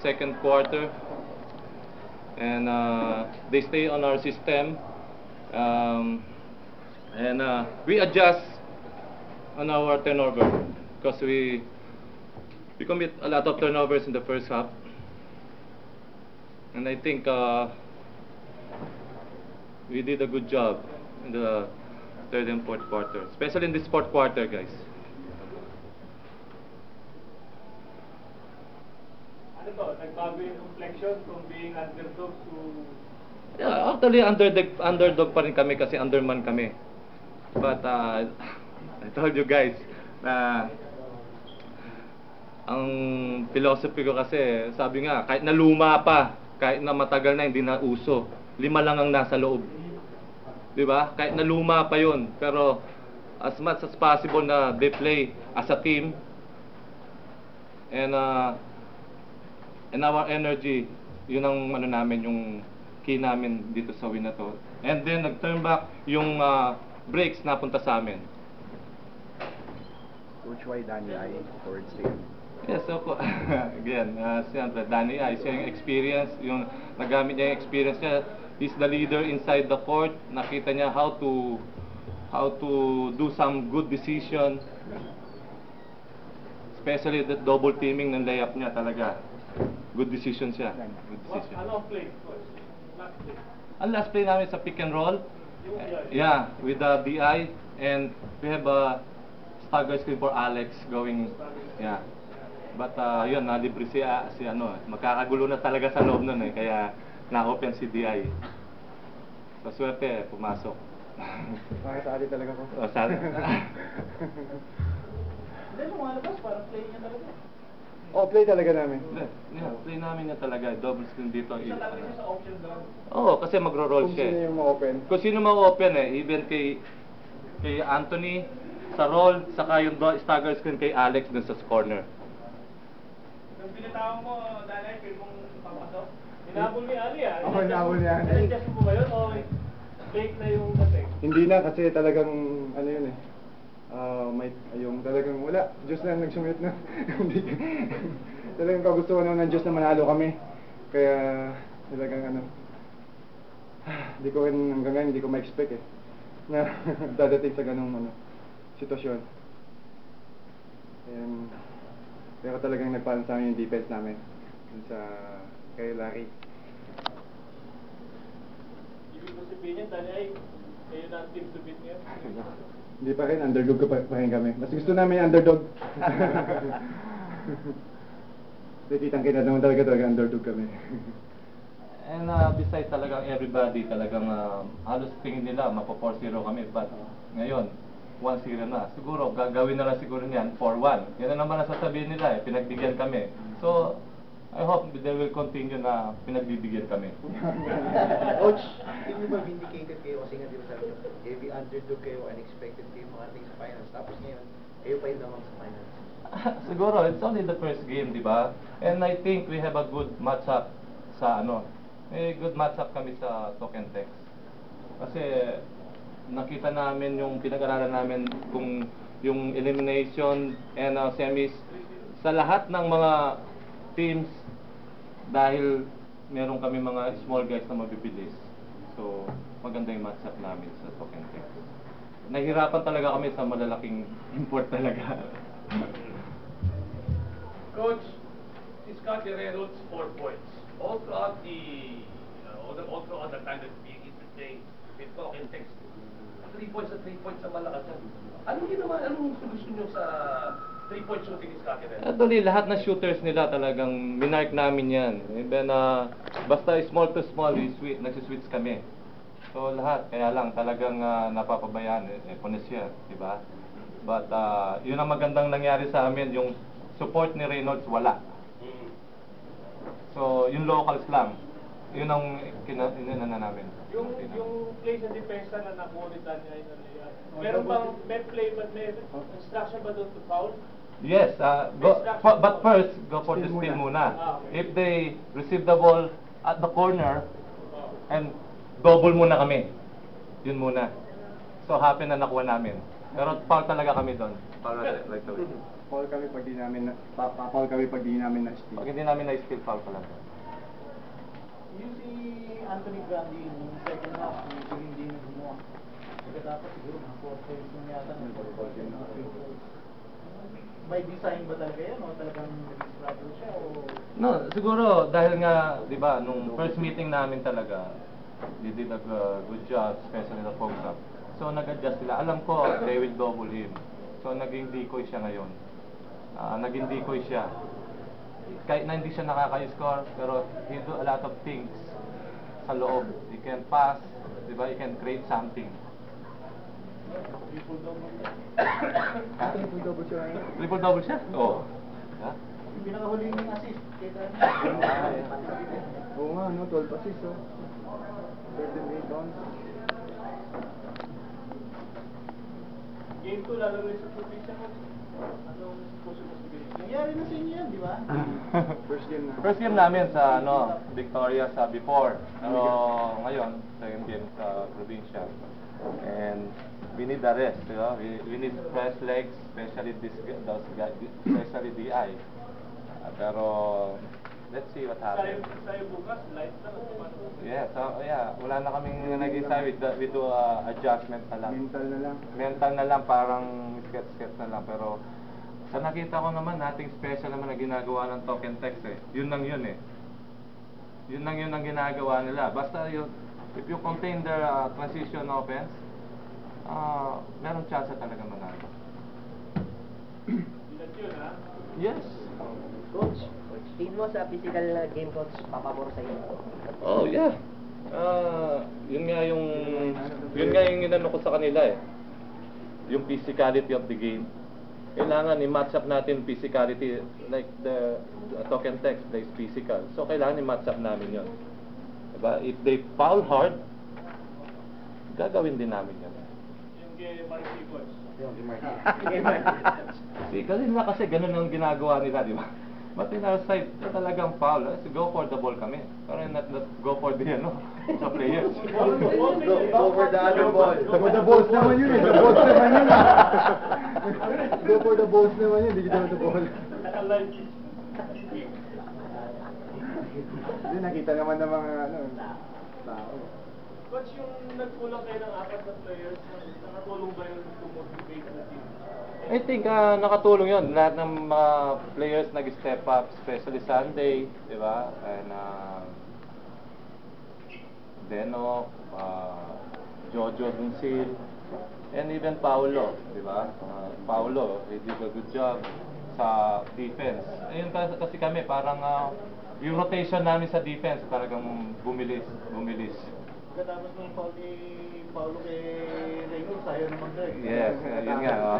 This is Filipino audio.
second quarter, and they stay on our system, and we adjust on our turnover because we commit a lot of turnovers in the first half, and I think we did a good job in the third and fourth quarter, especially in this fourth quarter, guys. Ano to? Nagbago yung complexion from being underdog to... Yeah, actually underdog pa rin kami kasi underman kami. But I told you guys na ang philosophy ko kasi, sabi nga, kahit na luma pa, kahit na matagal na hindi na uso, 5 lang ang nasa loob. 'Di ba? Kahit na luma pa 'yon, pero as much as possible na they play as a team, and our energy, 'yun ang ano namin, yung key namin dito sa win na to. And then nag-turn back yung breaks napunta sa amin. Coach, why Danny I towards the end? Yes, so again, siyempre, Danny Ay, siya yung experience, yung nagamit niya yung experience niya. He's the leader inside the court. Nakita niya how to do some good decision, especially the double teaming ng layup niya talaga. Good decision siya. Good decision. Ano ang play? Last play. Ang last play namin sa pick and roll. Yeah, with the DI, and we have a stagger screen for Alex going. Yeah. But yun, nalibre si ano, magkakagulo na talaga sa loob nun eh, kaya na-open si DI. So, swerte, pumasok. Makasali talaga ko. O, sali. Hindi, lumalabas, parang play niya talaga. Oh, play talaga namin. Yeah, play namin niya talaga, double screen dito. Isa lang siya sa option down. Oo, kasi magro-roll Kung siya. sino yung ma-open. Kung sino ma-open eh, even kay Anthony sa roll, saka yung stagger screen kay Alex dun sa corner. Nung binitawan mo, Danay, feel mong papasok? Hinabol ni Ali ah. Ako, hinabol ni Ali. Adjust mo ba yun o fake na yung dating? Hindi na kasi talagang ano yun eh. Yung talagang wala. Diyos na nagsumit na. Talagang kagustuhan naman ng Diyos na manalo kami. Kaya talagang ano. Hindi ko rin hanggang ngayon hindi ko ma-expect eh. Na dadating sa ganung sitwasyon. Pero talagang nagpalan sa amin yung defense namin. Sa kay Larry. Ibig mo sabihin niya, Danay, kayo na ang team to beat niya? Hindi pa rin, underdog pa rin kami. Mas gusto namin yung underdog. Kitang kita naman talaga underdog kami. And besides talagang everybody, talagang halos tingin nila mapo 4-0 kami. But ngayon, 1-0 na. Siguro, gagawin na lang siguro niyan 4-1. Yan na naman ang sasabihin nila eh, pinagbigyan kami. So, I hope they will continue na pinagbibigyan kami. Coach, hindi ba vindicated kayo kasi nga di ba sabi nyo, heavy underdog kayo, unexpected kayo makating sa finals, tapos ngayon, kayo pa yung lamang sa finals. Siguro, it's only the first game, di ba? And I think we have a good matchup sa may good matchup kami sa Token Tex. Kasi nakita namin yung pinag-aralan namin kung yung elimination and semis sa lahat ng mga teams, dahil meron kami mga small guys na mabibilis. So, maganda yung matchup namin sa Token Tex. Nahihirapan talaga kami sa malalaking import talaga. Coach, Scotty Reynolds 4 points. All throughout the time that we playing with Token Tex, 3 points sa malakasan. Anong solusyon nyo sa 3-point shooting ni Scotty Reynolds? Actually, lahat ng shooters nila talagang minark namin yan. And then, basta small to small, nagsiswitch kami. So, lahat. Kaya lang, talagang napapabayaan. Punis siya, di ba? But, yun ang magandang nangyari sa amin, yung support ni Reynolds, wala. So, yung locals lang. Yun ang kinana namin. Yung play sa depensa na nakuha ni Danya, meron bang may play but may instruction ba doon to foul? Yes, but first, go for the steal muna. Okay. If they receive the ball at the corner, and double muna kami. Yun muna. So, happy na nakuha namin. Pero foul talaga kami doon. Foul right away. Foul kami pag di namin foul kami pag di namin na-steal. Pag hindi namin na-steal, foul pa lang. Yung si Anthony Grandi, yung second half, yung hindi na gumawa. Dapat siguro mga 4 points na yata ng 4 points yung mga 3 points. By design ba talaga yan o talagang nag-struggle siya o... No, siguro dahil nga, di ba, nung first meeting namin talaga, they did a good job, especially the Fogsa. So nag-adjust sila. Alam ko, they will double him. So naging decoy siya ngayon. Naging decoy siya. Kahit na hindi siya nakaka-score, pero he do a lot of things sa loob. He can pass, di ba? He can create something. Ha? Triple-double siya ngayon. Triple-double siya? Oo. Ha? Yung pinakahuling assist, kita Oo nga, no? 12 assists, oh. 13 on. Game 2, lalo rin sa probinsya ko. Anong possible sabihin? Nangyari na sa inyo yan, di ba? First game na. First game namin sa Victoria sa before. Pero ngayon, second game sa probinsya. And we need the rest, you know? We need fresh legs, especially those guys, especially DI. Pero let's see what happens. Sa'yo bukas, light lang. Yeah, so wala na kaming nag-decide we do adjustment na lang. Mental na lang. Mental na lang, parang sketch na lang. Pero sa nakita ko naman, nating special naman na ginagawa ng token text eh. Yun lang yun eh. Yun lang yun ang ginagawa nila. Basta yun, if you contain their transition offense, meron chance talaga manalo. Bilat yun, ha? Yes. Coach, tingin mo sa physical game, coach, papabor sa iyo? Oh, yeah. Yun nga yung inano ko sa kanila eh. Yung physicality of the game. Kailangan i-match up natin physicality, like the token text, is physical. So kailangan i-match up namin yun. Diba? If they foul hard, gagawin din namin yun. Yung kay Marcy, coach. Kasi ganun ang ginagawa nila, di ba? But in our side, talagang foul. Go for the ball kami. Pero not go for the, sa players. Go for the other ball. For the balls naman yun eh. The balls naman yun. Go for the balls naman yun. Hindi kita the ball. Hindi, nakita naman ng mga tao. Coach, yung nagkulang kayo ng 4 na players, nakatulong ba yun to motivate the team? I think nakatulong yun. Lahat ng mga players nag-step up, especially Sunday, di ba? And Deno, Jojo Dunsil, and even Paolo, di ba? Paolo, he did a good job sa defense. Ayun kasi kami, parang yung rotation namin sa defense, talagang bumilis. Katapos ng foul ni Paulo kay Reynolds, ayaw naman tayo. Yes, yun nga.